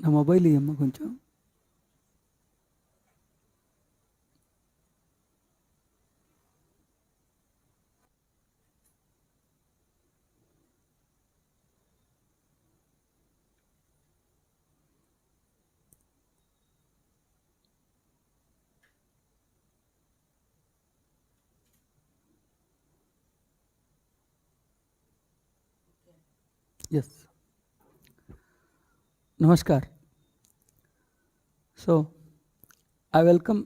నా మొబైల్ ఇయ్యమ్మ కొంచెం. Yes. Namaskar. So, I welcome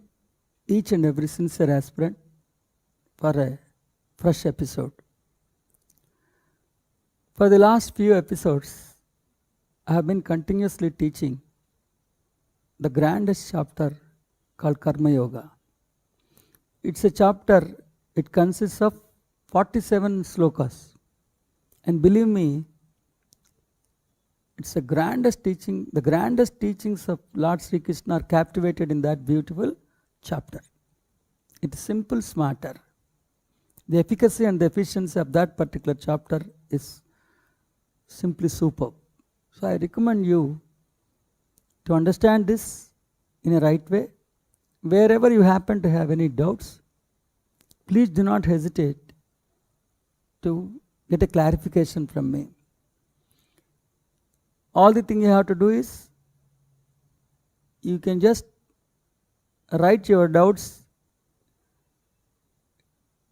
each and every sincere aspirant for a fresh episode. For the last few episodes, I have been continuously teaching the grandest chapter called Karma Yoga. It's a chapter, it consists of 47 slokas. And believe me, it's the grandest teaching. The grandest teachings of Lord Sri Krishna are captivated in that beautiful chapter. It is simple, smarter. The efficacy and the efficiency of that particular chapter is simply superb. So I recommend you to understand this in a right way. Wherever you happen to have any doubts, please do not hesitate to get a clarification from me. All the thing you have to do is, you can just write your doubts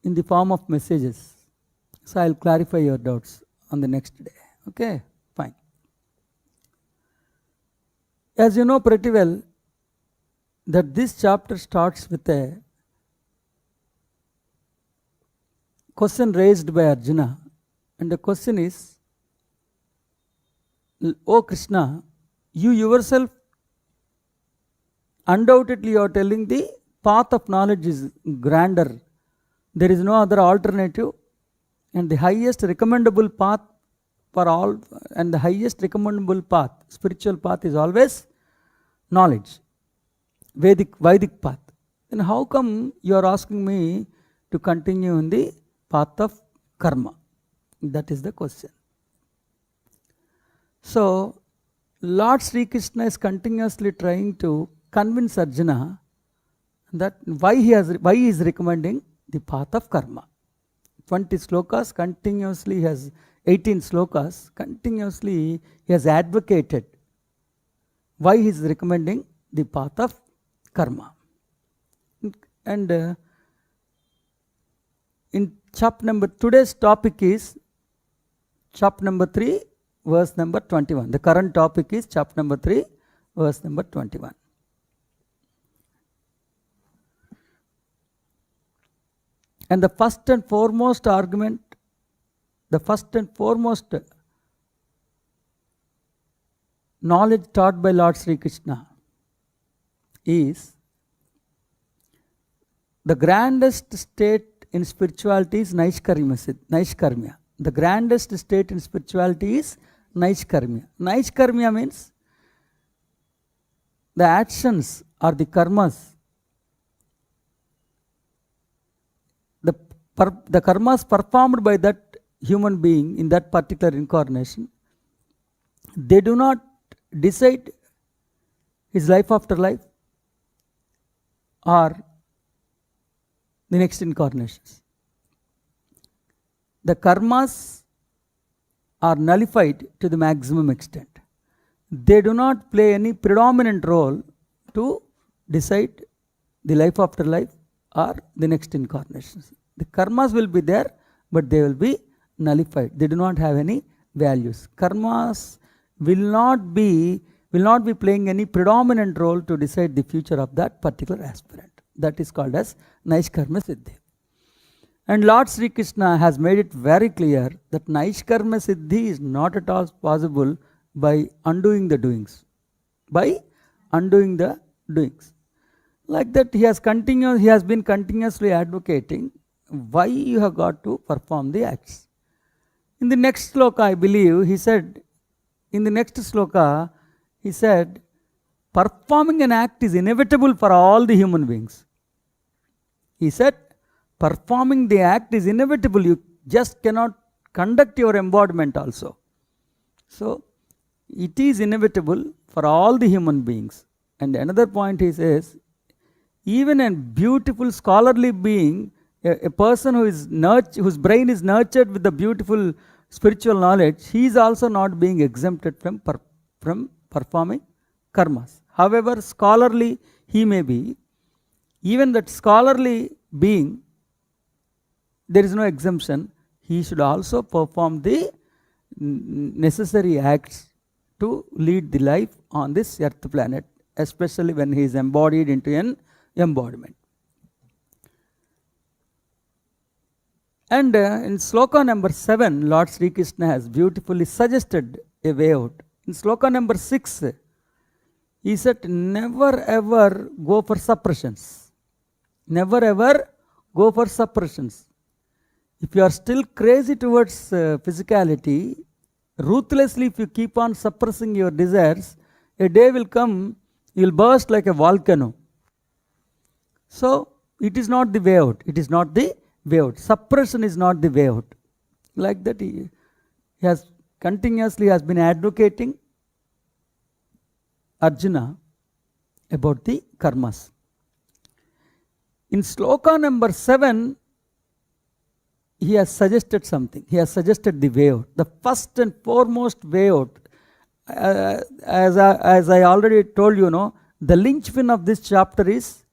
in the form of messages. So I'll clarify your doubts on the next day. Okay, fine. As you know pretty well, that this chapter starts with a question raised by Arjuna, and the question is, "O Krishna, you yourself undoubtedly are telling the path of knowledge is grander. There is no other alternative, and the highest recommendable path for all, and the highest recommendable path, spiritual path, is always knowledge, Vedic path. Then how come you are asking me to continue in the path of karma?" That is the question. So, Lord Sri Krishna is continuously trying to convince Arjuna that why he is recommending the path of karma. 20 slokas continuously, he has 18 slokas continuously, he has advocated why he is recommending the path of karma. And in chapter number, today's topic is chapter number 3, verse number 21. The current topic is chapter number 3, verse number 21. And the first and foremost argument, the first and foremost knowledge taught by Lord Sri Krishna is, the grandest state in spirituality is Naishkarmya. The grandest state in spirituality is Naishkarmya. Naishkarmya means the actions or the karmas, the karmas performed by that human being in that particular incarnation, they do not decide his life after life or the next incarnations. The karmas are nullified to the maximum extent. They do not play any predominant role to decide the life after life or the next incarnations. The karmas will be there, but they will be nullified. They do not have any values. Karmas will not be playing any predominant role to decide the future of that particular aspirant. That is called as Naishkarma Siddhi. And Lord Sri Krishna has made it very clear that Naishkarma Siddhi is not at all possible by undoing the doings. Like that, he has been continuously advocating why you have got to perform the acts. In the next sloka, I believe, he said, performing an act is inevitable for all the human beings. He said, performing the act is inevitable. You just cannot conduct your embodiment also. So, it is inevitable for all the human beings. And another point he says, even a beautiful scholarly being, a person whose brain is nurtured with the beautiful spiritual knowledge, he is also not being exempted from performing karmas. However scholarly he may be, even that scholarly being, there is no exemption. He should also perform the necessary acts to lead the life on this earth planet, especially when he is embodied into an embodiment. And in sloka number 7, Lord Sri Krishna has beautifully suggested a way out. In sloka number 6, he said, never ever go for suppressions. Never ever go for suppressions. If you are still crazy towards physicality, ruthlessly if you keep on suppressing your desires, a day will come, you will burst like a volcano. So it is not the way out. It is not the way out. Suppression is not the way out. Like that he has continuously has been advocating Arjuna about the karmas. In sloka number 7, he has suggested something. He has suggested the way out. The first and foremost way out, as I already told you, the linchpin of this chapter is,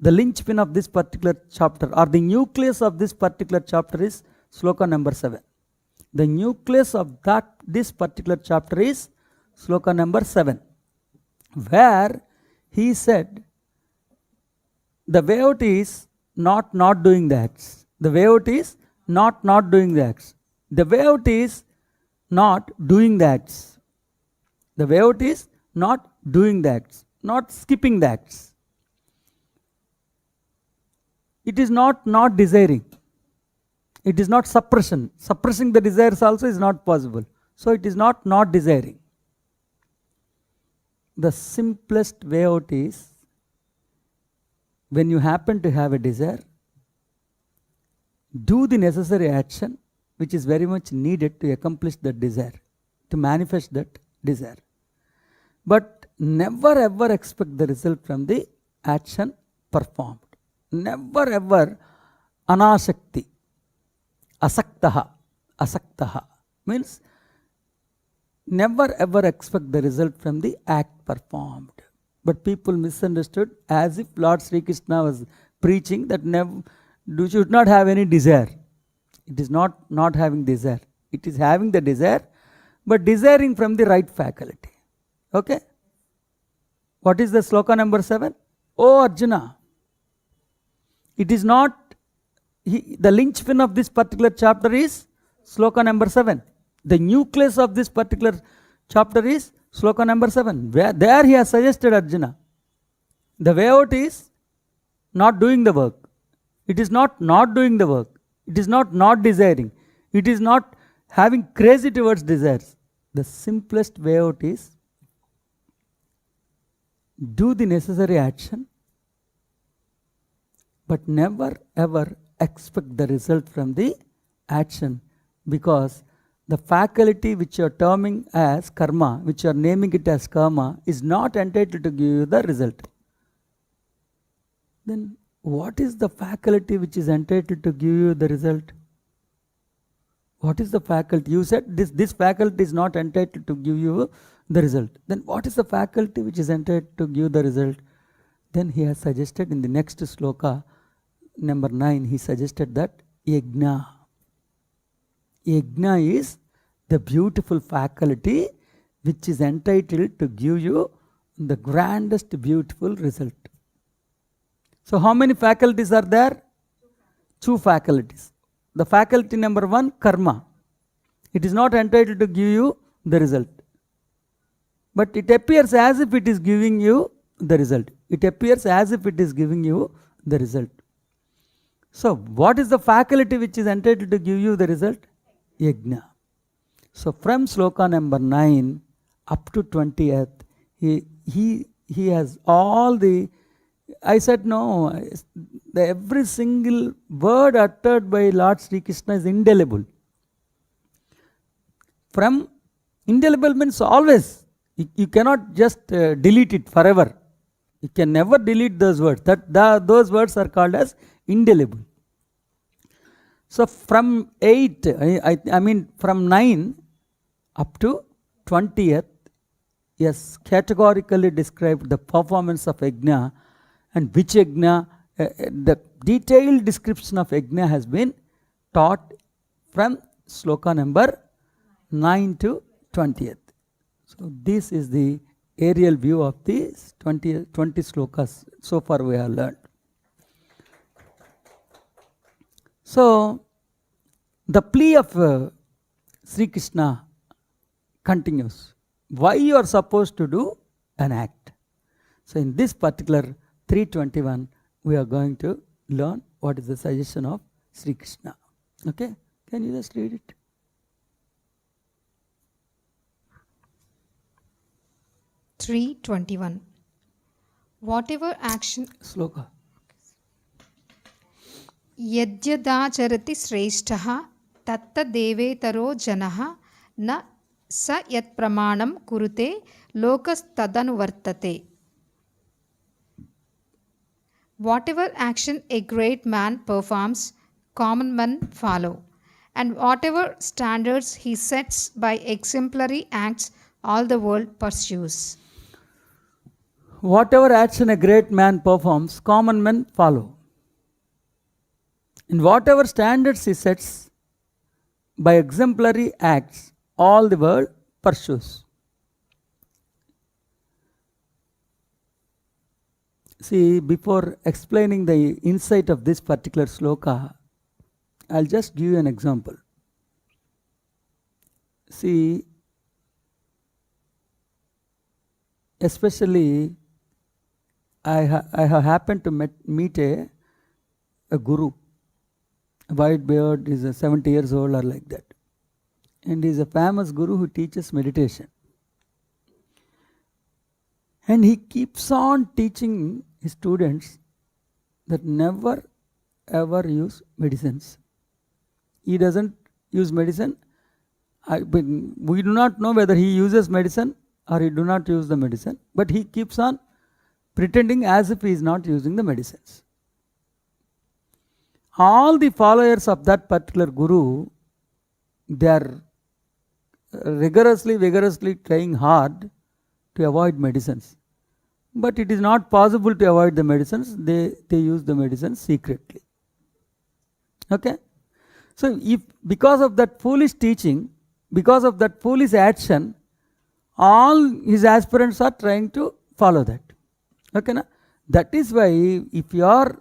the linchpin of this particular chapter, or the nucleus of this particular chapter is sloka number 7. The nucleus of this particular chapter is sloka number 7, where he said, the way out is not doing the acts. The way out is not doing the acts. The way out is not doing the acts. The way out is not doing the acts, not skipping the acts. It is not desiring. It is not suppression. Suppressing the desires also is not possible. So it is not desiring. The simplest way out is, when you happen to have a desire, do the necessary action which is very much needed to accomplish that desire, to manifest that desire. But never ever expect the result from the action performed. Never ever anashakti, asaktaha means never ever expect the result from the act performed. But people misunderstood, as if Lord Sri Krishna was preaching that you should not have any desire. It is not having desire. It is having the desire, but desiring from the right faculty. Okay? What is the sloka number 7? Oh Arjuna, it is not, the linchpin of this particular chapter is sloka number 7. The nucleus of this particular chapter is sloka number 7. There he has suggested Arjuna, the way out is not doing the work. It is not doing the work. It is not desiring. It is not having crazy towards desires. The simplest way out is do the necessary action, but never ever expect the result from the action, because the faculty which you are terming as karma, which you are naming it as karma, is not entitled to give you the result. Then what is the faculty which is entitled to give you the result? What is the faculty? You said this faculty is not entitled to give you the result. Then what is the faculty which is entitled to give the result? Then he has suggested in the next sloka, number 9, he suggested that yajna. Yajna is the beautiful faculty which is entitled to give you the grandest beautiful result. So how many faculties are there? 2 faculties. The faculty number 1, karma. It is not entitled to give you the result, but it appears as if it is giving you the result. It appears as if it is giving you the result. So what is the faculty which is entitled to give you the result? Yajna. So from sloka number 9 up to 20th, he has all the, I said no, every single word uttered by Lord Sri Krishna is indelible. From indelible means always You cannot just delete it forever. You can never delete those words. Those words are called as indelible. So from 8, I mean from 9 up to 20th, yes, categorically described the performance of yajna, and which yajna, the detailed description of yajna has been taught from sloka number 9 to 20th. So this is the aerial view of these 20 slokas so far we have learned. So the plea of Sri Krishna continues. Why you are supposed to do an act? So in this particular 321, we are going to learn what is the suggestion of Sri Krishna. Okay, can you just read it? 321. Whatever action Sloka. यद्यदाचरति श्रेष्ठः तत्तदेवेतरो जनः न स यत्प्रमाणं कुरुते लोकस्तदनुवर्तते. Whatever action a great man performs, common men follow, and whatever standards he sets by exemplary acts, all the world pursues. Whatever action a great man performs, common men follow. And whatever standards he sets by exemplary acts, all the world pursues. See, before explaining the insight of this particular sloka, I'll just give you an example. See, especially I have happened to meet a guru. A white beard, is 70 years old or like that. And he is a famous guru who teaches meditation. And he keeps on teaching his students that never ever use medicines. He doesn't use medicine. We do not know whether he uses medicine or he do not use the medicine. But he keeps on pretending as if he is not using the medicines. All the followers of that particular guru, they are vigorously trying hard to avoid medicines. But it is not possible to avoid the medicines. They use the medicines secretly. Okay? So if because of that foolish teaching, because of that foolish action, all his aspirants are trying to follow that. Okay, na? That is why if you are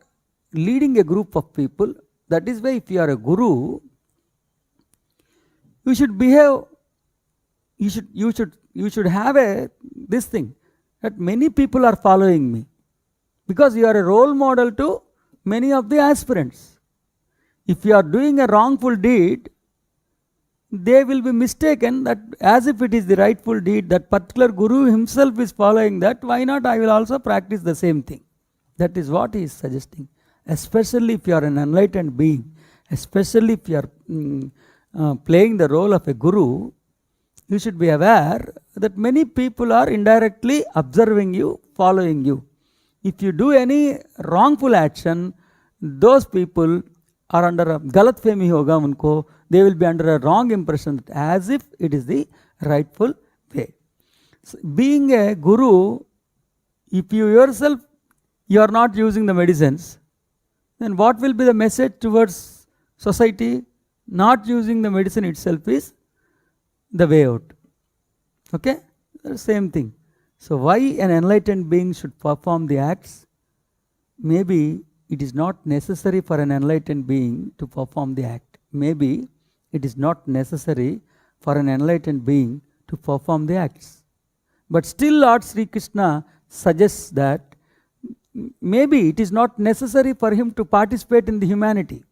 leading a group of people, that is why if you are a guru, you should behave, you should have this thing, that many people are following me, because you are a role model to many of the aspirants. If you are doing a wrongful deed, they will be mistaken that as if it is the rightful deed, that particular guru himself is following that, why not I will also practice the same thing. That is what he is suggesting. Especially if you are an enlightened being, especially if you are playing the role of a guru, you should be aware that many people are indirectly observing you, following you. If you do any wrongful action, those people are under a galat fehmi hoga unko, they will be under a wrong impression that as if it is the rightful way. So being a guru, if you yourself, you are not using the medicines, then what will be the message towards society? Not using the medicine itself is the way out. Okay? The same thing. So why an enlightened being should perform the acts? Maybe it is not necessary for an enlightened being to perform the act. Maybe it is not necessary for an enlightened being to perform the acts. But still Lord Sri Krishna suggests that maybe it is not necessary for him to participate in the humanity.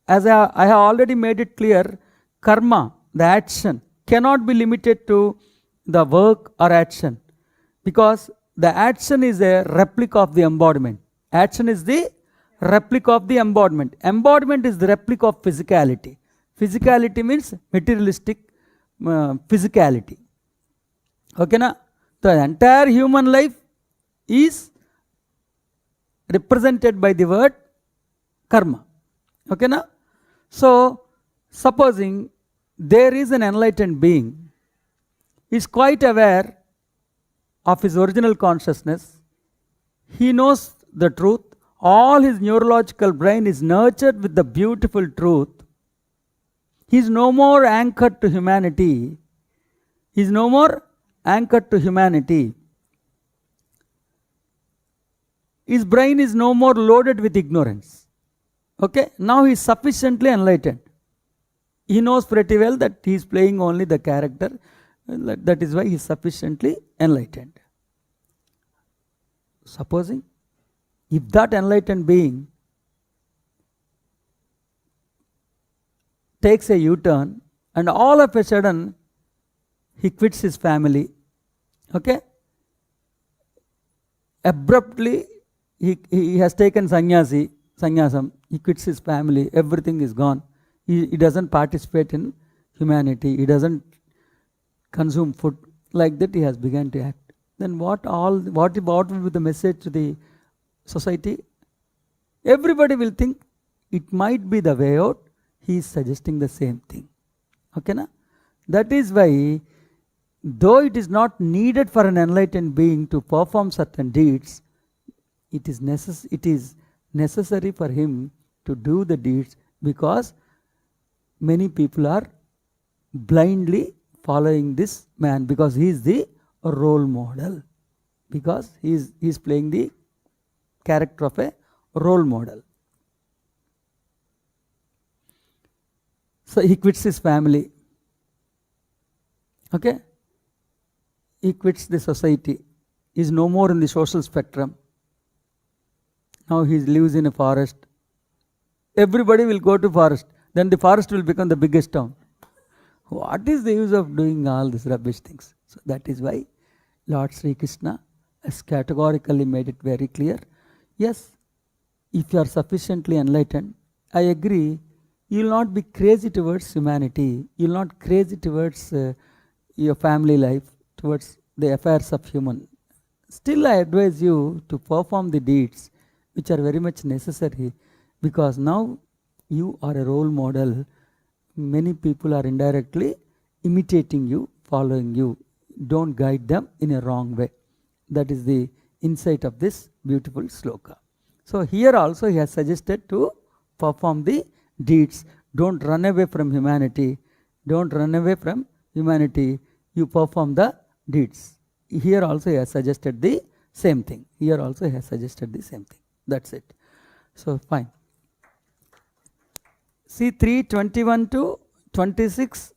As I have already made it clear, karma, the action, cannot be limited to the work or action, because the action is a replica of the embodiment. Action is the replica of the embodiment. Embodiment is the replica of physicality. Physicality means materialistic physicality. Okay, na? The entire human life is represented by the word karma. Okay, na? So, supposing there is an enlightened being, is quite aware of his original consciousness, he knows the truth, all his neurological brain is nurtured with the beautiful truth. He is no more anchored to humanity. He is no more anchored to humanity. His brain is no more loaded with ignorance. Okay, now he is sufficiently enlightened. He knows pretty well that he is playing only the character. That is why he is sufficiently enlightened. Supposing if that enlightened being takes a U-turn and all of a sudden he quits his family, okay, abruptly he has taken sannyasam, he quits his family, everything is gone, he doesn't participate in humanity, he doesn't consume food, like that he has begun to act. Then what will be the message to the society? Everybody will think it might be the way out. He is suggesting the same thing. Okay, na? That is why, though it is not needed for an enlightened being to perform certain deeds, it is necessary for him to do the deeds, because many people are blindly following this man, because he is the role model, because he is playing the character of a role model. So he quits his family. Okay? He quits the society. He is no more in the social spectrum. Now he lives in a forest. Everybody will go to forest. Then the forest will become the biggest town. What is the use of doing all these rubbish things? So that is why Lord Sri Krishna has categorically made it very clear. Yes, if you are sufficiently enlightened, I agree, you will not be crazy towards humanity. You will not crazy towards your family life, towards the affairs of human. Still, I advise you to perform the deeds which are very much necessary, because now you are a role model. Many people are indirectly imitating you, following you. Don't guide them in a wrong way. That is the insight of this beautiful sloka. So here also he has suggested to perform the deeds. Don't run away from humanity. Don't run away from humanity. You perform the deeds. Here also he has suggested the same thing. Here also he has suggested the same thing. That's it. So fine. See, 3:21 to 26,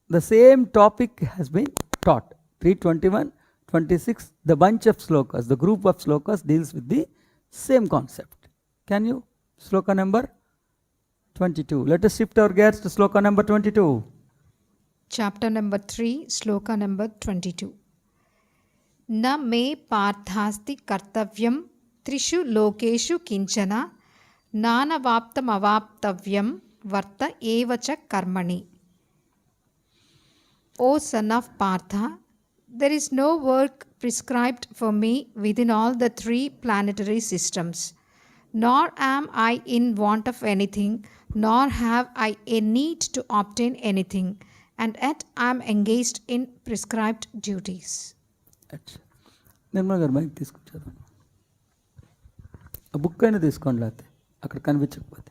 the same topic has been taught. 3:21, 26, the bunch of slokas, the group of slokas deals with the same concept. Can you? Sloka number 22. Let us shift our gears to sloka number 22. Chapter number 3, sloka number 22. Na me parthasti kartavyam trishu lokeshu kinchana nanavaptamavaptavyam varta evacha karmani. O son of Partha, there is no work prescribed for me within all the three planetary systems, nor am I in want of anything, nor have I a need to obtain anything, and yet I am engaged in prescribed duties. Nirmala గారు mic తీసుకొచ్చారు, ఆ book అయినా తీసుకోండి, లేకపోతే అక్కడ కనిపించకపోతే.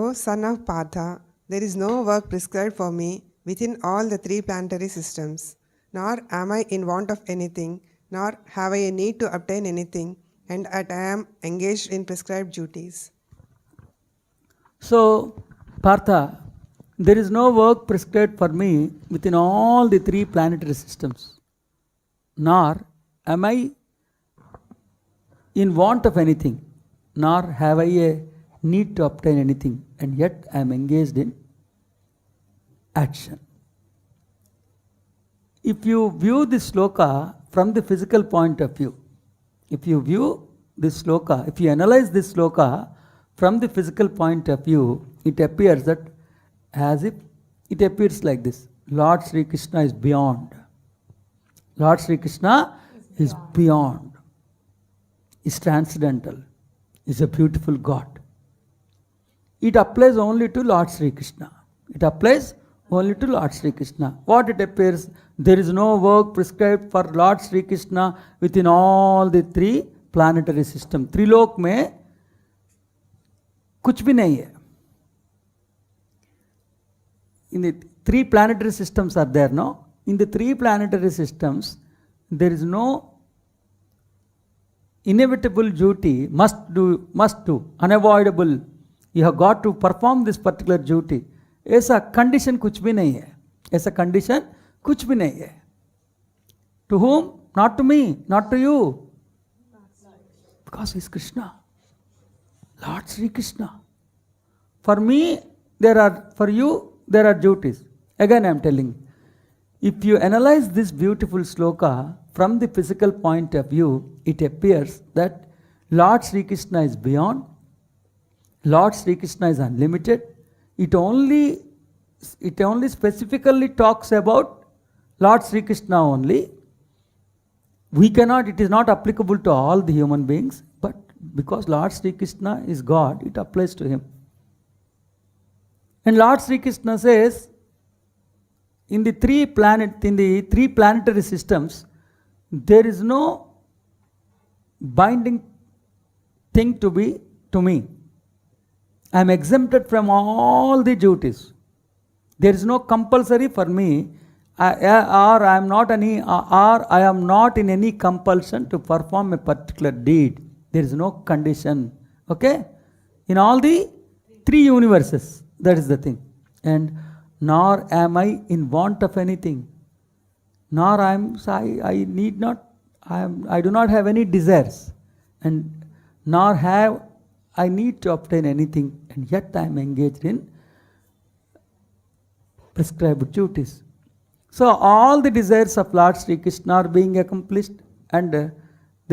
O son of Partha, there is no work prescribed for me within all the three planetary systems, nor am I in want of anything, nor have I a need to obtain anything, and yet I am engaged in prescribed duties. So, Partha, there is no work prescribed for me within all the three planetary systems, nor am I in want of anything, nor have I a need to obtain anything, and yet I am engaged in action. If you view this sloka from the physical point of view, if you analyze this sloka from the physical point of view, it appears that as if it appears like this. Lord Sri Krishna is beyond. Lord Sri Krishna is beyond. Is transcendental. Is a beautiful God. It applies only to Lord Sri Krishna. It applies only to Lord Sri Krishna. What it appears, there is no work prescribed for Lord Sri Krishna within all the three planetary systems. Trilok में कुछ भी नहीं है. In the three planetary systems are there, no? In the three planetary systems, there is no inevitable duty, must do, unavoidable. You have got to perform this particular duty. ऐसा condition कुछ भी नहीं है. ऐसा condition कुछ भी नहीं है. To whom? Not to me, not to you. Because he is Krishna. Lord Sri Krishna. For me, for you, there are duties. Again, I am telling. If you analyze this beautiful sloka from the physical point of view, it appears that Lord Sri Krishna is beyond. Lord Sri Krishna is unlimited. It only specifically talks about Lord Sri Krishna only. It is not applicable to all the human beings, but because Lord Sri Krishna is God, it applies to him. And Lord Sri Krishna says, in the three planetary systems, there is no binding thing to me. I am exempted from all the duties. There is no compulsory for me, I am not in any compulsion to perform a particular deed. There is no condition. Okay? In all the three universes, that is the thing. And nor am I in want of anything. Nor I do not have any desires. And nor have I need to obtain anything. And yet I am engaged in prescribed duties. So all the desires of Lord Sri Krishna are being accomplished, and there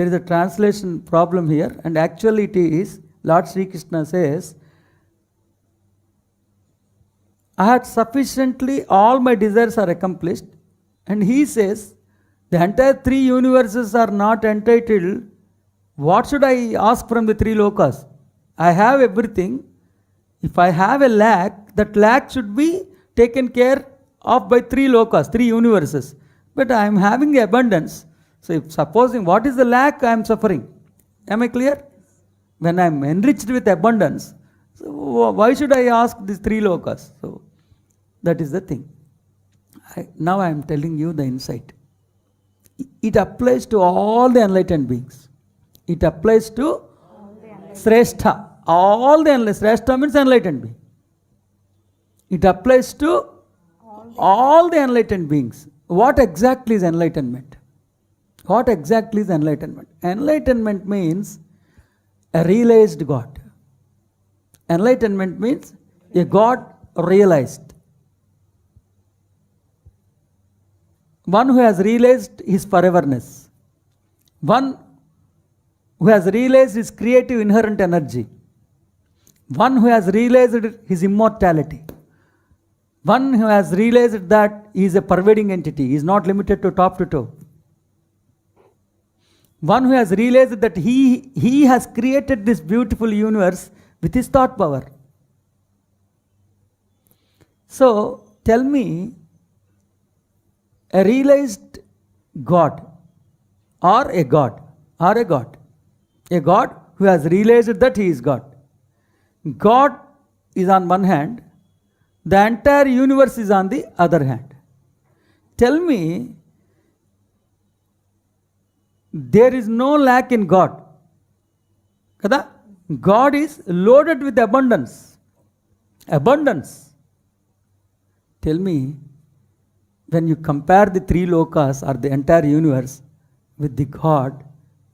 is a translation problem here, and actually it is, Lord Sri Krishna says, I had sufficiently, all my desires are accomplished, and he says, the entire three universes are not entitled, what should I ask from the three lokas? I have everything. If I have a lack, that lack should be taken care of by three lokas, three universes. But I am having abundance. So if supposing what is the lack, I am suffering. Am I clear? When I am enriched with abundance, so why should I ask these three lokas? So that is the thing. Now I am telling you the insight. It applies to all the enlightened beings. It applies to Srestha. All the enlightened. Srestha means enlightened being. It applies to all the enlightened beings. What exactly is enlightenment? What exactly is enlightenment? Enlightenment means a realized God. Enlightenment means a God realized. One who has realized his foreverness. One who has realized his creative inherent energy. One who has realized his immortality. One who has realized that he is a pervading entity, he is not limited to top to toe. One who has realized that he has created this beautiful universe with his thought power. So, tell me, a realized God or a God who has realized that he is God. God is on one hand, the entire universe is on the other hand. Tell me, there is no lack in God. Kada? God is loaded with abundance. Abundance. Tell me, when you compare the three lokas or the entire universe with the God,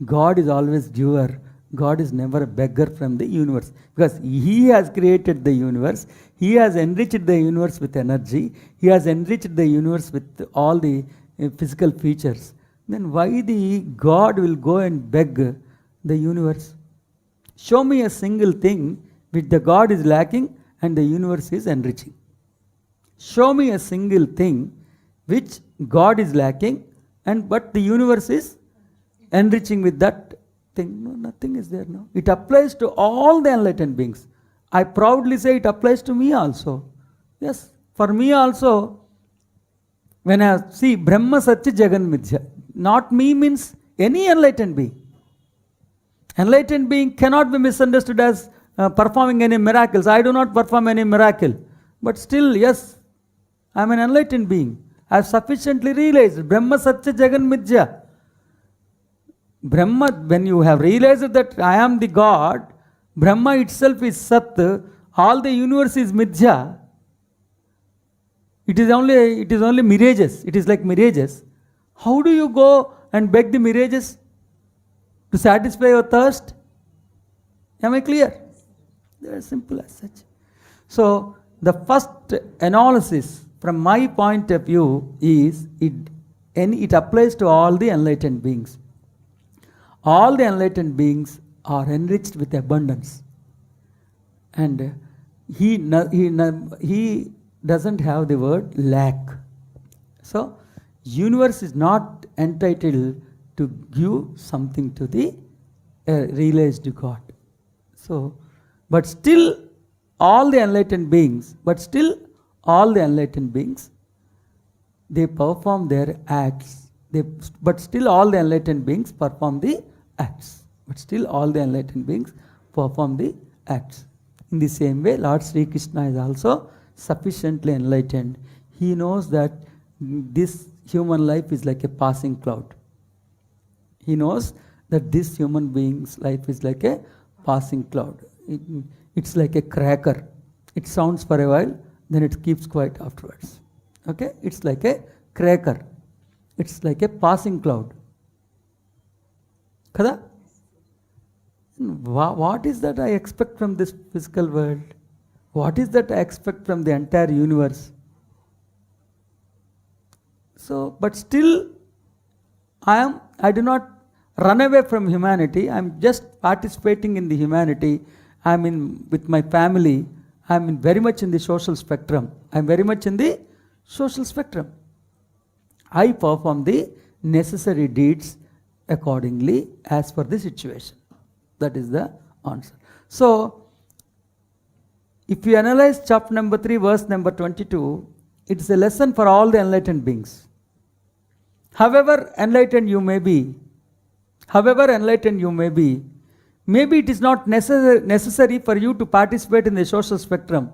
God is always giver. God is never a beggar from the universe. Because he has created the universe. He has enriched the universe with energy. He has enriched the universe with all the physical features. Then why the God will go and beg the universe? Show me a single thing which the God is lacking and the universe is enriching. Show me a single thing which God is lacking, but the universe is enriching with that thing. No, nothing is there. No. It applies to all the enlightened beings. I proudly say it applies to me also. Yes, for me also, when I see Brahma Satya Jagan Mithya, not me means any enlightened being. Enlightened being cannot be misunderstood as performing any miracles. I do not perform any miracle. But still, yes, I am an enlightened being. I have sufficiently realized Brahma Satya Jagan Mithya. Brahma, when you have realized that I am the God, Brahma itself is Sat, all the universe is Mithya. It is only mirages. It is like mirages. How do you go and beg the mirages to satisfy your thirst? Am I clear? They are simple as such. So the first analysis from my point of view is it applies to all the enlightened beings. All the enlightened beings are enriched with abundance. And he doesn't have the word lack. So universe is not entitled to give something to the realized God. So, but still all the enlightened beings, they perform their acts. But still all the enlightened beings perform the acts. In the same way, Lord Sri Krishna is also sufficiently enlightened. He knows that this human life is like a passing cloud. He knows that this human being's life is like a passing cloud. It's like a cracker. It sounds for a while, then it keeps quiet afterwards. Okay? It's like a cracker. It's like a passing cloud. Kada? What is that I expect from this physical world? What is that I expect from the entire universe? So, but still, I do not run away from humanity. I am just participating in the humanity. I am with my family. I am very much in the social spectrum. I perform the necessary deeds accordingly as per the situation. That is the answer. So, if you analyze chapter number 3, verse number 22, it is a lesson for all the enlightened beings. However enlightened you may be, maybe it is not necessary for you to participate in the social spectrum.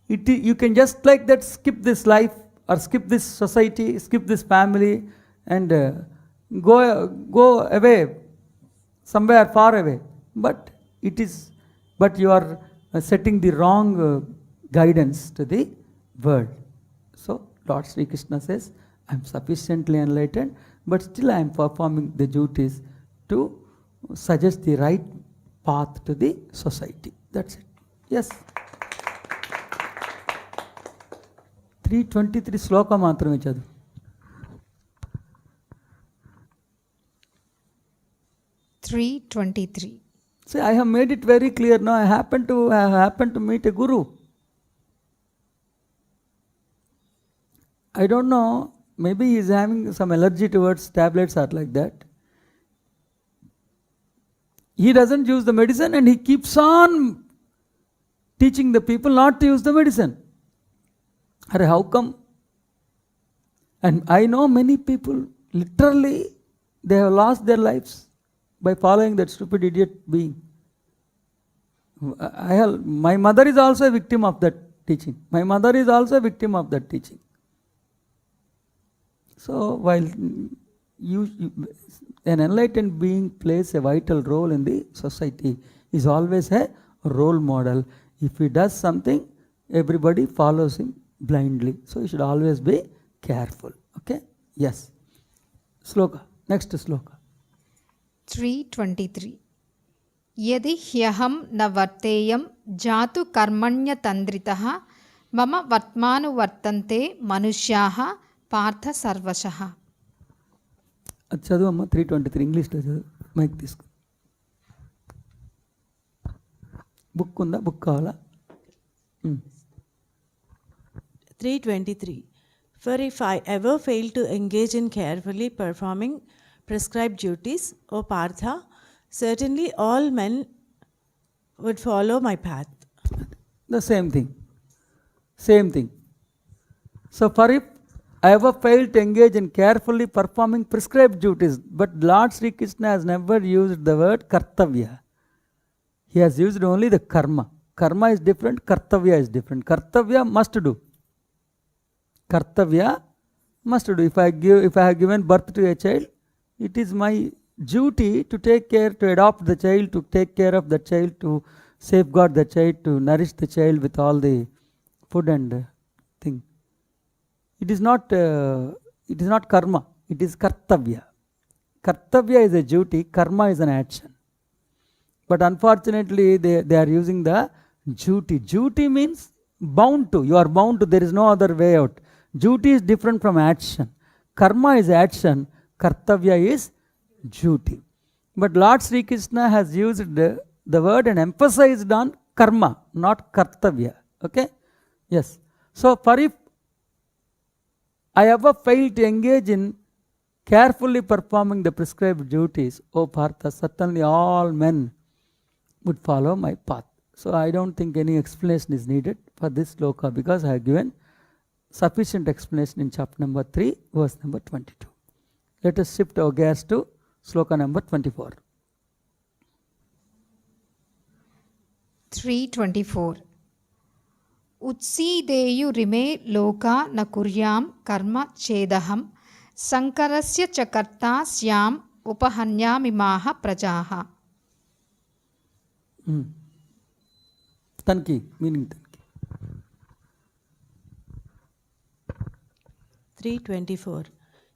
You can just like that skip this life, or skip this society, skip this family, and go away, somewhere far away. But you are setting the wrong guidance to the world. So Lord Sri Krishna says, I am sufficiently enlightened, but still I am performing the duties to suggest the right path to the society. That's it. Yes. 323 శ్లోక మాత్రమే చదువు. See, I have made it very clear now. I happen to meet a guru. I don't know, maybe he is having some allergy towards tablets or like that. He doesn't use the medicine and he keeps on teaching the people not to use the medicine. How come? And I know many people, literally, they have lost their lives by following that stupid idiot being. My mother is also a victim of that teaching. So while an enlightened being plays a vital role in the society, is always a role model. If he does something, everybody follows him blindly. So you should always be careful. Okay? Yes. Sloka. Next sloka. 323. Yadi hyaham na varteyam jatu karmanya tandritaha mama vatmanu vartante manushyaha partha sarvashaha. అది చదువు అమ్మ. 323 ఇంగ్లీష్లో చదువు. Mic తీసుకో. Book ఉందా? Book కావాలా? 323. For if I ever fail to engage in carefully performing prescribed duties, O Partha, certainly all men would follow my path. The same thing. Same thing. So, for if I ever failed to engage in carefully performing prescribed duties, but Lord Sri Krishna has never used the word kartavya. He has used only the karma. Karma is different, kartavya is different. Kartavya must do. Kartavya must do. If I have given birth to a child, it is my duty to take care, to adopt the child, to take care of the child, to safeguard the child, to nourish the child with all the food and thing. It is not karma, it is kartavya. Kartavya is a duty, karma is an action. But unfortunately, they are using the duty. Duty means bound to. You are bound to. There is no other way out. Duty is different from action. Karma is action. Kartavya is duty. But Lord Sri Krishna has used the word and emphasized on karma, not kartavya. Okay? Yes. So, for if I ever fail to engage in carefully performing the prescribed duties, O Partha, certainly all men would follow my path. So I don't think any explanation is needed for this sloka because I have given sufficient explanation in chapter number 3, verse number 22. Let us shift our gaze to sloka number 24. 324. Utsideyurime loka na kuryam karma chedaham sankarasya cha karta syam upahanyamimaha prajaha. Tanki, meaning tanki. 324.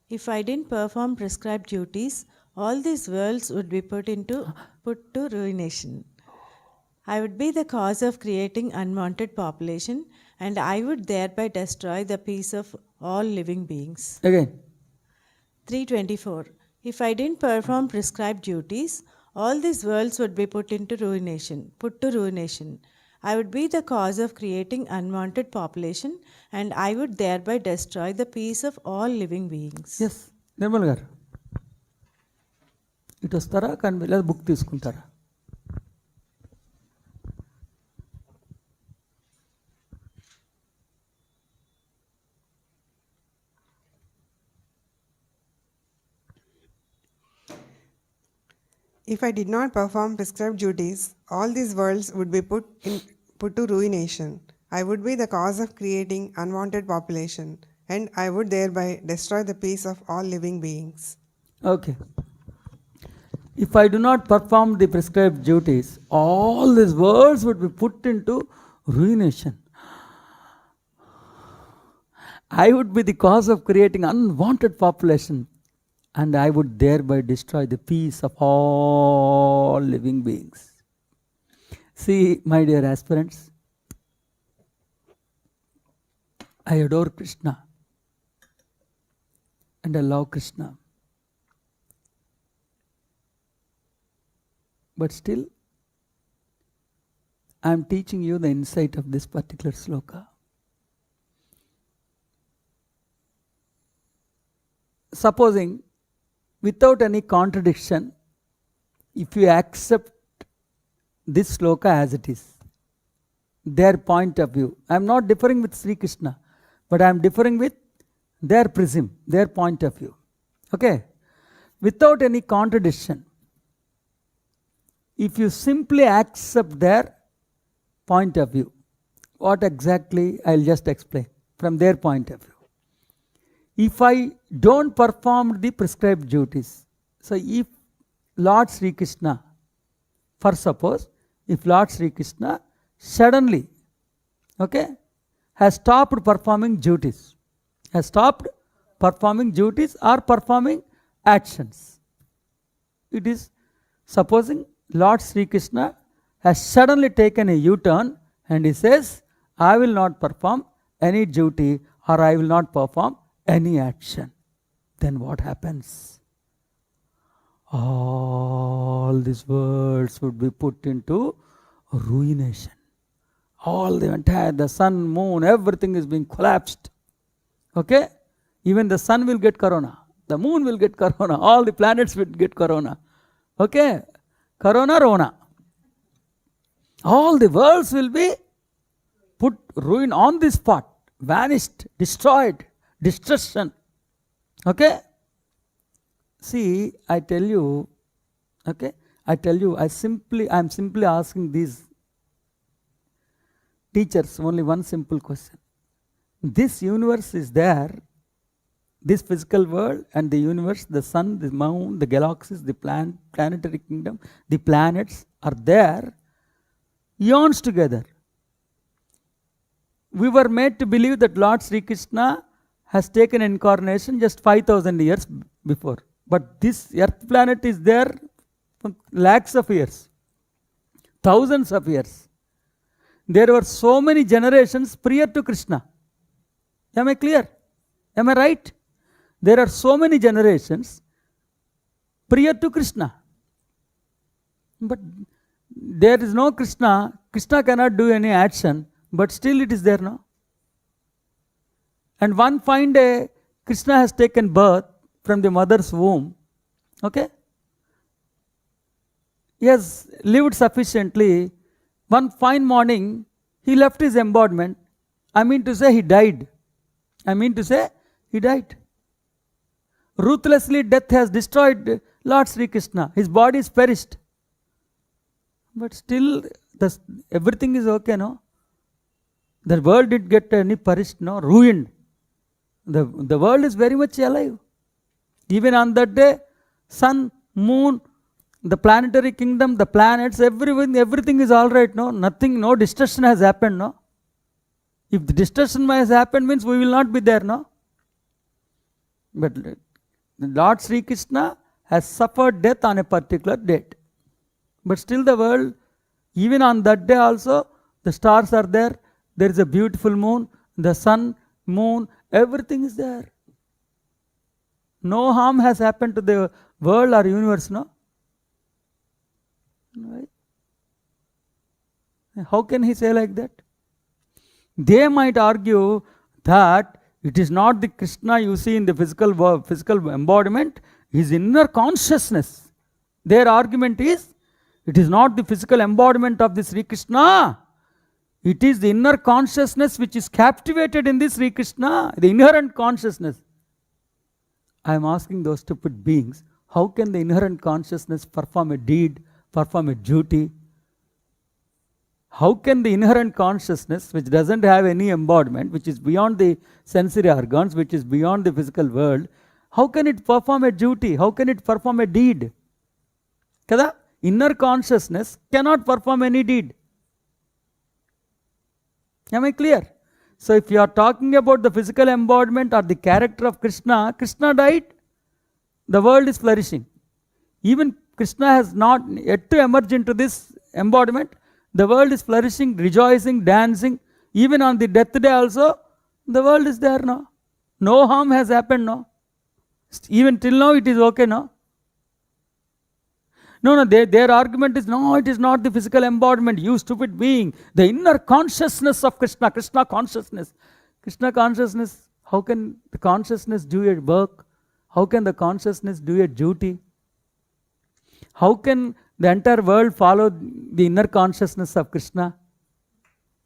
If I didn't perform prescribed duties, all these worlds would be put to ruination. I would be the cause of creating unwanted population, and I would thereby destroy the peace of all living beings. Again. 324. If I didn't perform prescribed duties, all these worlds would be put to ruination. I would be the cause of creating unwanted population, and I would thereby destroy the peace of all living beings. Yes. Nirmal garu. It was tara kan లేదా book తీసుకుంటారా? If I did not perform prescribed duties, all these worlds would be put to ruination. I would be the cause of creating unwanted population, and I would thereby destroy the peace of all living beings. Okay. If I do not perform the prescribed duties, all these worlds would be put into ruination. I would be the cause of creating unwanted population, and I would thereby destroy the peace of all living beings. See, my dear aspirants, I adore Krishna and I love Krishna. But still, I am teaching you the insight of this particular sloka. Supposing, without any contradiction, if you accept this sloka as it is, their point of view, I am not differing with Sri Krishna, but I am differing with their prism, their point of view. Okay? Without any contradiction, if you simply accept their point of view, what exactly I will just explain from their point of view. If I don't perform the prescribed duties, so if Lord Sri Krishna, for suppose, if Lord Sri Krishna suddenly, okay, has stopped performing duties, or performing actions. It is supposing Lord Sri Krishna has suddenly taken a U-turn and he says, I will not perform any duty or I will not perform any action. Then what happens? All these worlds would be put into ruination. All the entire, the sun, moon, everything is being collapsed. Okay? Even the sun will get corona. The moon will get corona. All the planets will get corona. Okay? Corona, Rona. All the worlds will be put ruin on this spot. Vanished, destroyed, destruction. Okay? See, I tell you, okay? I tell you, I am simply asking these teachers only one simple question. This universe is there, this physical world and the universe, the sun, the moon, the galaxies, the planetary kingdom, the planets are there eons together. We were made to believe that Lord Sri Krishna has taken incarnation just 5,000 years before. But this earth planet is there for lakhs of years, thousands of years. There were so many generations prior to Krishna. Am I clear? Am I right? There are so many generations prior to Krishna. But there is no Krishna. Krishna cannot do any action, but still it is there now. And one fine day, Krishna has taken birth from the mother's womb. Okay? He has lived sufficiently. One fine morning, he left his embodiment. I mean to say, he died. Ruthlessly, death has destroyed Lord Sri Krishna. His body is perished. But still, everything is okay, no? The world did get any perished, no? Ruined. The world is very much alive. Even on that day, sun, moon, the planetary kingdom, the planets, everything is all right, no? Nothing, no destruction has happened, no? If the destruction has happened, means we will not be there, no? But Lord Sri Krishna has suffered death on a particular date. But still the world, even on that day also, the stars are there, there is a beautiful moon, the sun, moon, everything is there. No harm has happened to the world or universe, no? Right? How can he say like that? They might argue that it is not the Krishna you see in the physical embodiment, his inner consciousness. Their argument is, it is not the physical embodiment of the Sri Krishna. It is the inner consciousness which is captivated in this Sri Krishna, the inherent consciousness. I am asking those stupid beings, how can the inherent consciousness perform a deed, perform a duty? How can the inherent consciousness, which doesn't have any embodiment, which is beyond the sensory organs, which is beyond the physical world, how can it perform a duty? How can it perform a deed? Kada? Inner consciousness cannot perform any deed. Am I clear? So if you are talking about the physical embodiment or the character of Krishna, Krishna died, the world is flourishing. Even Krishna has not yet to emerge into this embodiment. The world is flourishing, rejoicing, dancing. Even on the death day also, the world is there now. No harm has happened now. Even till now it is okay now. No, their argument is, no, it is not the physical embodiment, you stupid being. The inner consciousness of Krishna, Krishna consciousness. Krishna consciousness, how can the consciousness do a work? How can the consciousness do a duty? How can the entire world follow the inner consciousness of Krishna?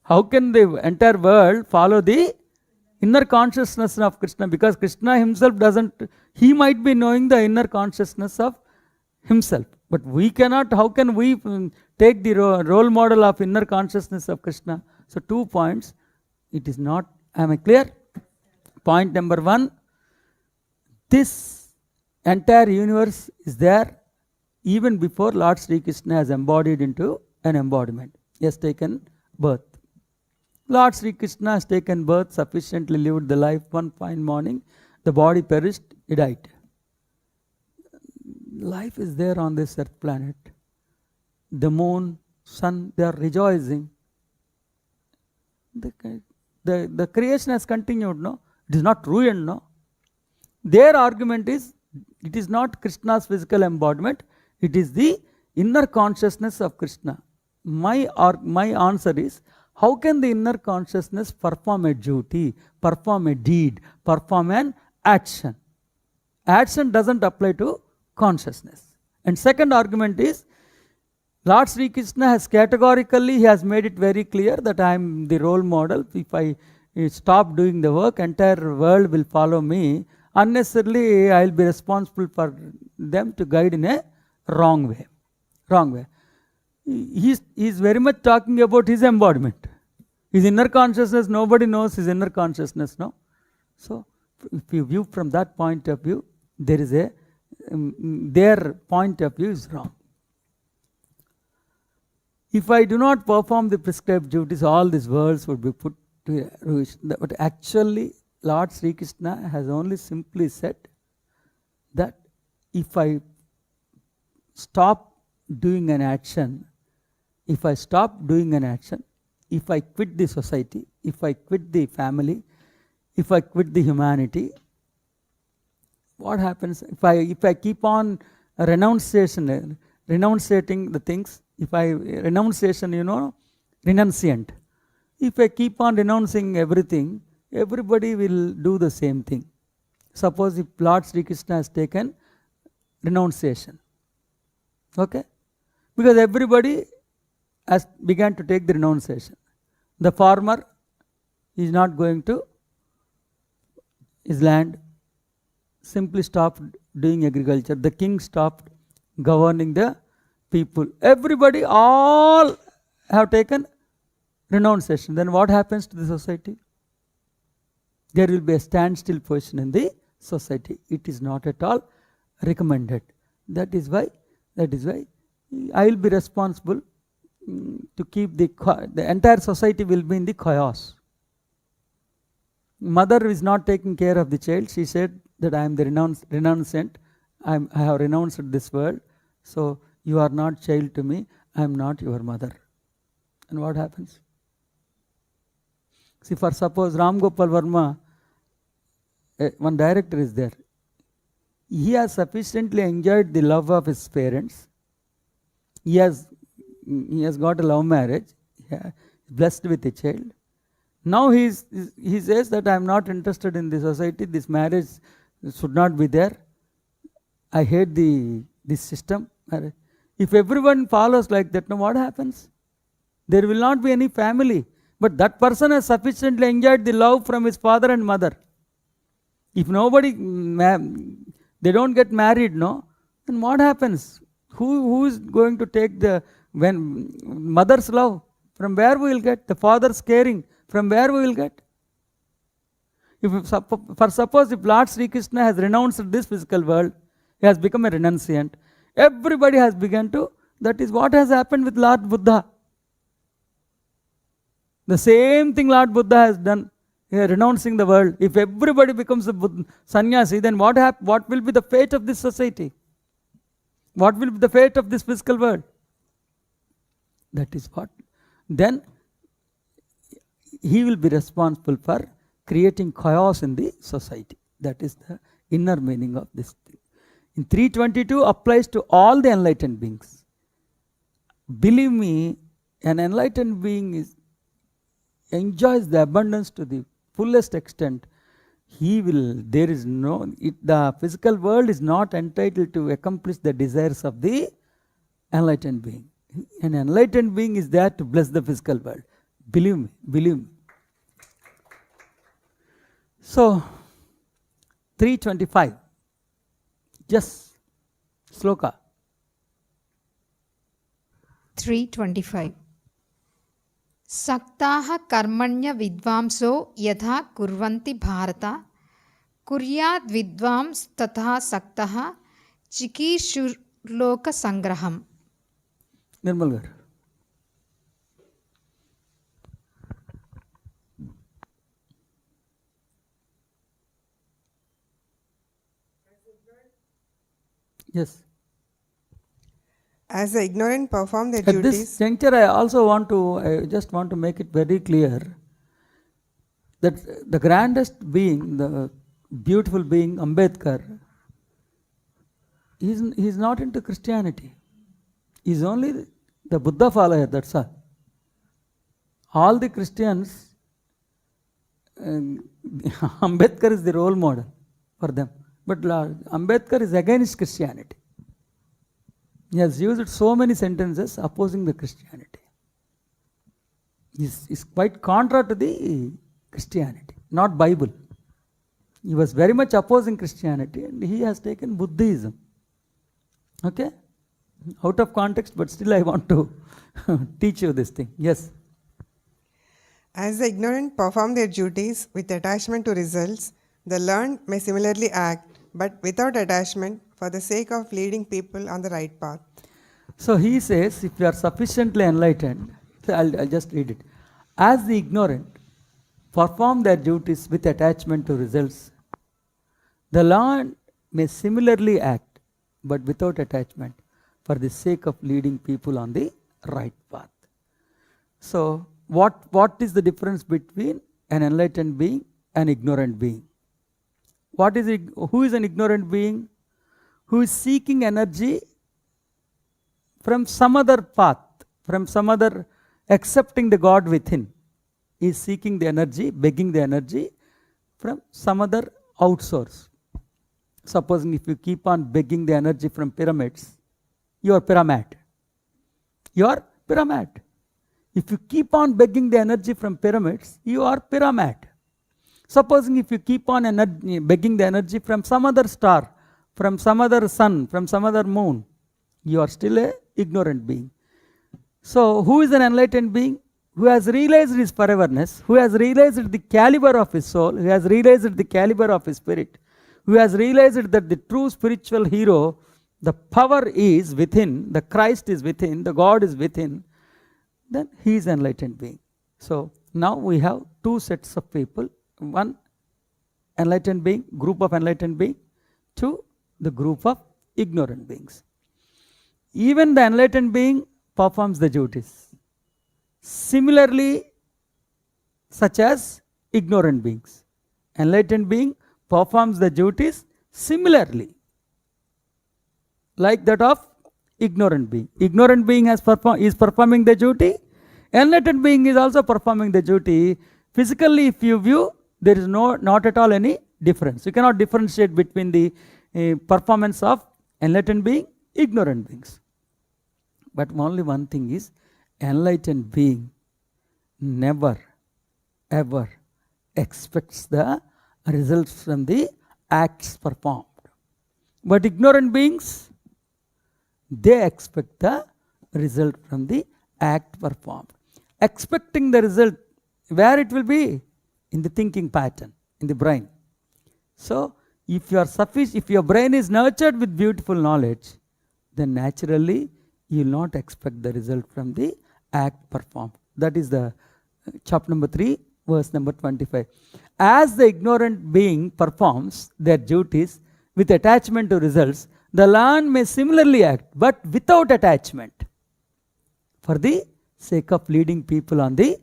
How can the entire world follow the inner consciousness of Krishna? Because Krishna himself doesn't, he might be knowing the inner consciousness of himself. But we cannot, how can we take the role model of inner consciousness of Krishna? So 2 points, it is not, am I clear? Point number 1, this entire universe is there even before Lord Sri Krishna has embodied into an embodiment. He has taken birth. Lord Sri Krishna has taken birth, sufficiently lived the life. One fine morning, the body perished, he died. Life is there on this earth planet. The moon, sun, they are rejoicing. The creation has continued, no? It is not ruined, no? Their argument is, it is not Krishna's physical embodiment, it is the inner consciousness of Krishna. My answer is, How can the inner consciousness perform a duty, perform a deed, perform an action? Action doesn't apply to consciousness. And second argument is, Lord Sri Krishna has categorically, he has made it very clear that I am the role model. If I stop doing the work, entire world will follow me. Unnecessarily, I will be responsible for them to guide in a wrong way. Wrong way. He is very much talking about his embodiment. His inner consciousness, nobody knows his inner consciousness, no? So, if you view from that point of view, there is a, their point of view is wrong. If I do not perform the prescribed duties, all these worlds would be put to ruin. But actually, Lord Sri Krishna has only simply said that if I stop doing an action, if I quit the society, if I quit the family, if I quit the humanity, what happens? If I keep on renunciating the things, if I renunciation, renunciant. If I keep on renouncing everything, everybody will do the same thing. Suppose if Lord Sri Krishna has taken renunciation, okay? Because everybody has began to take the renunciation. The farmer is not going to his land, simply stopped doing agriculture. The king stopped governing the people. Everybody, all have taken renunciation. Then what happens to the society? There will be a standstill position in the society. It is not at all recommended. That is why I will be responsible to keep the entire society will be in the chaos. Mother is not taking care of the child. She said that I am the renunciant. I have renounced this world. So you are not child to me. I am not your mother. And what happens? See, for suppose Ram Gopal Verma, one director is there. He has sufficiently enjoyed the love of his parents. He has got a love marriage, blessed with a child. Now he says that I am not interested in the society. This marriage should not be there. I hate this system. If everyone follows like that, now what happens? There will not be any family. But that person has sufficiently enjoyed the love from his father and mother. If nobody, they don't get married, no, then what happens? Who is going to take when mother's love? From where we will get? The father's caring, from where we will get? Suppose if Lord Sri Krishna has renounced this physical world, he has become a renunciant, everybody has begun to, that is what has happened with Lord Buddha. The same thing Lord Buddha has done, renouncing the world. If everybody becomes a sannyasi, then what will be the fate of this society? What will be the fate of this physical world? That is what. Then he will be responsible for creating chaos in the society. That is the inner meaning of this thing. In 322 applies to all the enlightened beings. Believe me, an enlightened being enjoys the abundance to the fullest extent. The physical world is not entitled to accomplish the desires of the enlightened being. An enlightened being is there to bless the physical world. Believe me. So, 325. Just sloka. 325. Saktaha karmanya vidvamso yatha kurvanti bharata kuryad vidvams tatha saktaha chikishurloka sangraham. Nirmal garu. Yes. As the ignorant perform their At duties. this juncture, I just want to make it very clear that the grandest being, the beautiful being, Ambedkar, he is not into Christianity. He is only the Buddha follower, that's all. all the Christians, Ambedkar is the role model for them. But Ambedkar is against Christianity. He has used so many sentences opposing the Christianity. Is quite contra to the Christianity, not Bible. He was very much opposing Christianity and he has taken Buddhism. Okay? Out of context, but still I want to teach you this thing. Yes. As the ignorant perform their duties with attachment to results, the learned may similarly act, but without attachment, for the sake of leading people on the right path. So he says, if you are sufficiently enlightened, so I'll just read it. As the ignorant perform their duties with attachment to results, the learned may similarly act, but without attachment, for the sake of leading people on the right path. So, what is the difference between an enlightened being and ignorant being? Who is an ignorant being? Who is seeking energy from some other path, from some other, accepting the God within. He is seeking the energy, begging the energy from some other outsource. Supposing if you keep on begging the energy from pyramids, you are pyramid. You are pyramid. If you keep on begging the energy from pyramids, you are pyramid. Supposing if you keep on begging the energy from some other star, from some other sun, from some other moon, you are still a ignorant being. So, who is an enlightened being? Who has realized his foreverness, who has realized the caliber of his soul, who has realized the caliber of his spirit, who has realized that the true spiritual hero, the power is within, the Christ is within, the God is within, then he is an enlightened being. So, now we have two sets of people. One, enlightened being, group of enlightened being. Two, the group of ignorant beings. Even the enlightened being performs the duties. Similarly, such as ignorant beings. Enlightened being performs the duties similarly, like that of ignorant being. Ignorant being is performing the duty. Enlightened being is also performing the duty. Physically, if you view, there is not at all any difference. You cannot differentiate between the performance of enlightened being, ignorant beings. But only one thing is, enlightened being never ever expects the results from the acts performed. But ignorant beings, they expect the result from the act performed. Expecting the result, where it will be? In the thinking pattern, in the brain. So, if your brain is nurtured with beautiful knowledge, then naturally you will not expect the result from the act performed. That is the chapter number 3, verse number 25. As the ignorant being performs their duties with attachment to results, the learned may similarly act, but without attachment, for the sake of leading people on the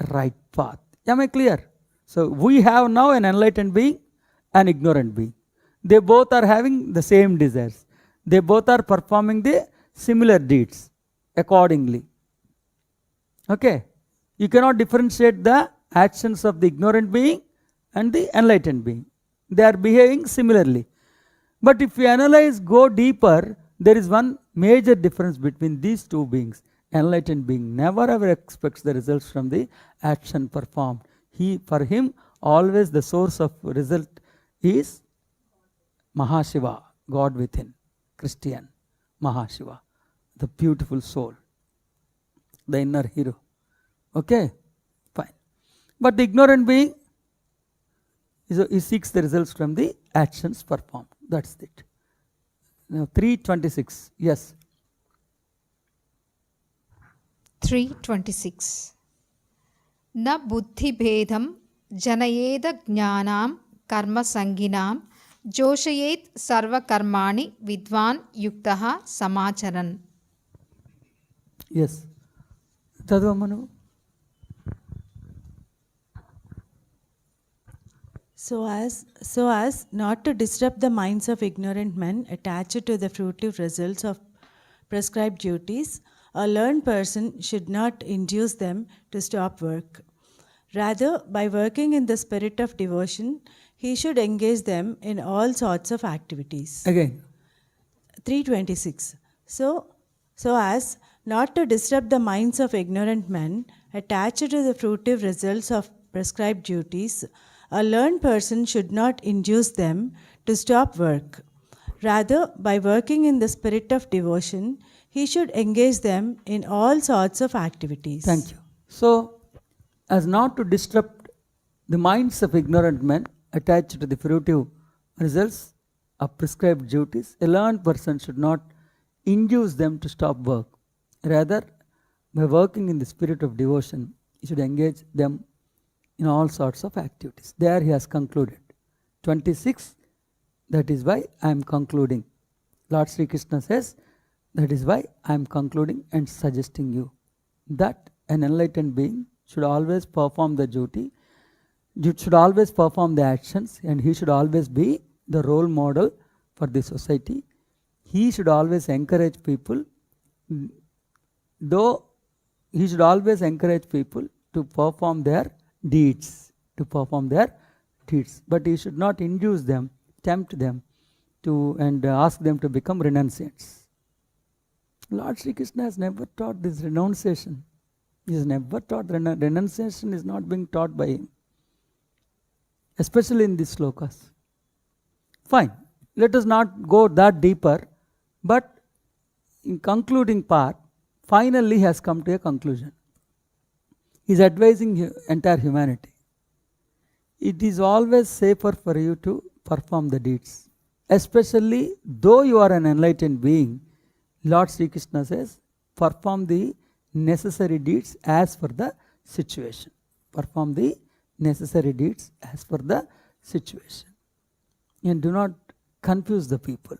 right path. Am I clear? So, we have now an enlightened being, an ignorant being. They both are having the same desires. They both are performing the similar deeds accordingly. Okay? You cannot differentiate the actions of the ignorant being and the enlightened being. They are behaving similarly. But if you analyze, go deeper, there is one major difference between these two beings. Enlightened being never ever expects the results from the action performed. For him, always the source of result is Mahashiva, God within, Christian, Mahashiva, the beautiful soul, the inner hero. Okay, fine. But the ignorant being, he seeks the results from the actions performed. That's it. Now 3:26. Yes. 3:26. Na buddhi bhedam janayeda jnanam karma sanginam joshayet sarva karmani vidvan yuktaha samacharan. Yes. Chaduvamanu. So as not to disrupt the minds of ignorant men attached to the fruitive results of prescribed duties, a learned person should not induce them to stop work. Rather, by working in the spirit of devotion, he should engage them in all sorts of activities. Again. 326. So as not to disturb the minds of ignorant men attached to the fruitive results of prescribed duties, a learned person should not induce them to stop work. Rather, by working in the spirit of devotion, he should engage them in all sorts of activities. Thank you. So, as not to disrupt the minds of ignorant men attached to the fruitive results of prescribed duties, a learned person should not induce them to stop work. Rather, by working in the spirit of devotion, he should engage them in all sorts of activities. There he has concluded. 26, that is why I am concluding. Lord Sri Krishna says, that is why I am concluding and suggesting you that an enlightened being should always perform the duty, should always perform the actions, and he should always be the role model for the society. He should always encourage people, though he should always encourage people to perform their deeds, but he should not induce them, tempt them to, and ask them to become renunciants. Lord Sri Krishna has never taught this renunciation. He has never taught renunciation is not being taught by him, especially in these slokas. Fine, let us not go that deeper, but in concluding part, finally he has come to a conclusion. He is advising entire humanity. It is always safer for you to perform the deeds, especially though you are an enlightened being. Lord Sri Krishna says, perform the necessary deeds as per the situation. Perform the necessary deeds as per the situation. And do not confuse the people.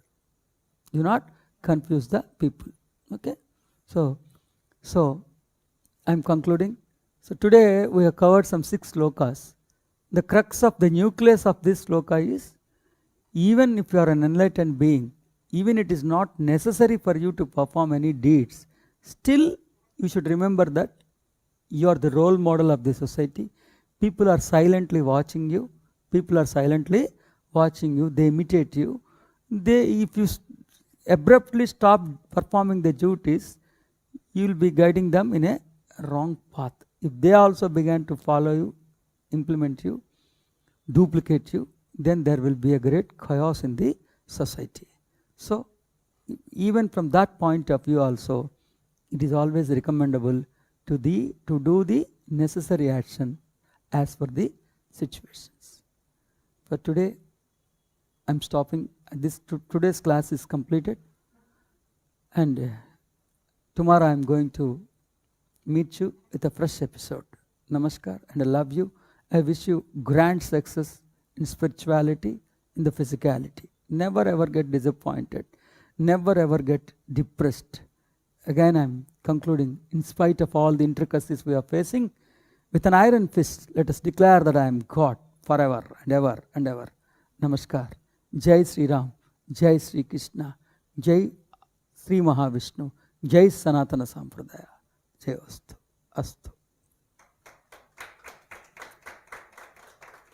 Do not confuse the people. Okay? So I am concluding. So today we have covered some 6 slokas. The crux of the nucleus of this sloka is, even if you are an enlightened being, even it is not necessary for you to perform any deeds, still you should remember that you are the role model of the society. People are silently watching you. They imitate you. If you abruptly stop performing the duties, you will be guiding them in a wrong path. If they also began to follow you, implement you, duplicate you, then there will be a great chaos in the society. So, even from that point of view also, it is always recommendable to do the necessary action as per the situations. For today, I am stopping. Today's class is completed, and tomorrow I am going to meet you with a fresh episode. Namaskar, and I love you. I wish you grand success in spirituality, in the physicality. Never ever get disappointed. Never ever get depressed. Again, I am concluding, in spite of all the intricacies we are facing, with an iron fist, let us declare that I am God forever and ever and ever. Namaskar. Jai Sri Ram. Jai Sri Krishna. Jai Sri Mahavishnu. Jai Sanatana Sampradaya. Jai Astu. Astu.